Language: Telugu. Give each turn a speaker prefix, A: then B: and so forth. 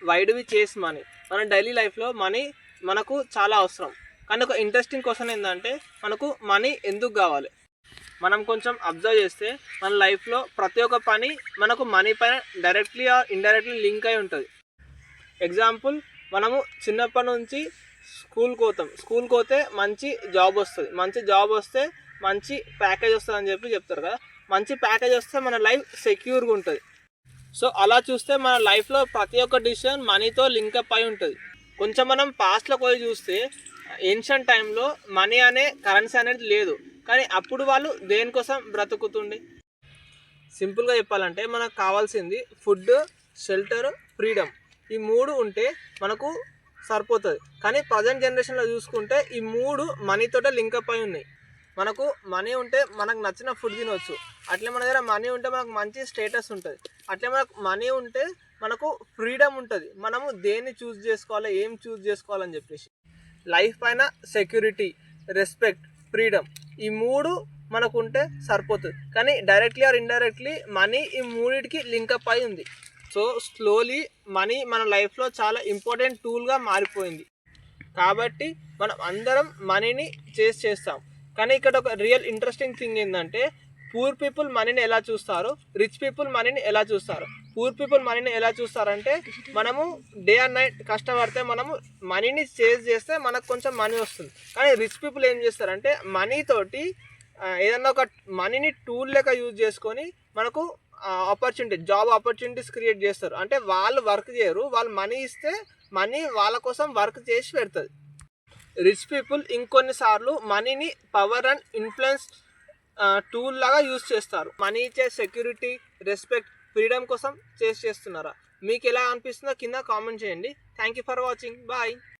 A: వైడ్ వి చేస్ మనీ. మన డైలీ లైఫ్లో మనీ మనకు చాలా అవసరం. కానీ ఒక ఇంట్రెస్టింగ్ క్వశ్చన్ ఏంటంటే మనకు మనీ ఎందుకు కావాలి? మనం కొంచెం అబ్జర్వ్ చేస్తే మన లైఫ్లో ప్రతి ఒక్క పని మనకు మనీ పైన డైరెక్ట్లీ ఆర్ ఇండైరెక్ట్లీ లింక్ అయి ఉంటుంది. ఎగ్జాంపుల్, మనము చిన్నప్పటి నుంచి స్కూల్కి పోతే మంచి జాబ్ వస్తుంది, మంచి జాబ్ వస్తే మంచి ప్యాకేజ్ వస్తుంది అని చెప్తారు కదా. మంచి ప్యాకేజ్ వస్తే మన లైఫ్ సెక్యూర్గా ఉంటుంది. సో అలా చూస్తే మన లైఫ్లో ప్రతి ఒక్క డిసిషన్ మనీతో లింకప్ అయి ఉంటుంది. కొంచెం మనం పాస్ట్లో పోయి చూస్తే ఏన్షియంట్ టైంలో మనీ అనే కరెన్సీ అనేది లేదు, కానీ అప్పుడు వాళ్ళు దేనికోసం బ్రతుకుతుండే? సింపుల్గా చెప్పాలంటే మనకు కావాల్సింది ఫుడ్, షెల్టర్, ఫ్రీడమ్. ఈ మూడు ఉంటే మనకు సరిపోతుంది. కానీ ప్రజెంట్ జనరేషన్లో చూసుకుంటే ఈ మూడు మనీతోటే లింకప్ అయి ఉన్నాయి. మనకు మనీ ఉంటే మనకు నచ్చిన ఫుడ్ తినవచ్చు, అట్లే మన దగ్గర మనీ ఉంటే మనకు మంచి స్టేటస్ ఉంటుంది, అట్లే మనకు మనీ ఉంటే మనకు ఫ్రీడమ్ ఉంటుంది. మనము దేన్ని చూస్ చేసుకోవాలి, ఏం చూస్ చేసుకోవాలని చెప్పేసి. లైఫ్ పైన సెక్యూరిటీ, రెస్పెక్ట్, ఫ్రీడమ్ ఈ మూడు మనకు ఉంటే సరిపోతుంది. కానీ డైరెక్ట్లీ ఆర్ ఇండైరెక్ట్లీ మనీ ఈ మూడింటికి లింకప్ అయి ఉంది. సో స్లోలీ మనీ మన లైఫ్లో చాలా ఇంపార్టెంట్ టూల్గా మారిపోయింది. కాబట్టి మనం అందరం మనీని చేస్తాం. కానీ ఇక్కడ ఒక రియల్ ఇంట్రెస్టింగ్ థింగ్ ఏంటంటే పూర్ పీపుల్ మనీని ఎలా చూస్తారు, రిచ్ పీపుల్ మనీని ఎలా చూస్తారు. పూర్ పీపుల్ మనీని ఎలా చూస్తారంటే మనము డే అండ్ నైట్ కష్టపడితే మనము మనీని చేస్తే మనకు కొంచెం మనీ వస్తుంది. కానీ రిచ్ పీపుల్ ఏం చేస్తారంటే మనీతోటి ఏదన్నా ఒక మనీని టూల్ లెక్క యూజ్ చేసుకొని మనకు జాబ్ ఆపర్చునిటీస్ క్రియేట్ చేస్తారు. అంటే వాళ్ళు వర్క్ చేయరు, వాళ్ళు మనీ ఇస్తే మనీ వాళ్ళ కోసం వర్క్ చేసి పెడుతుంది. రిచ్ పీపుల్ ఇంకొన్నిసార్లు మనీని పవర్ అండ్ ఇన్ఫ్లుయెన్స్ టూల్ లాగా యూజ్ చేస్తారు. మనీ ఇచ్చే సెక్యూరిటీ, రెస్పెక్ట్, ఫ్రీడమ్ కోసం చేస్తున్నారా? మీకు ఎలా అనిపిస్తుందో కింద కామెంట్ చేయండి. Thank you for watching. Bye.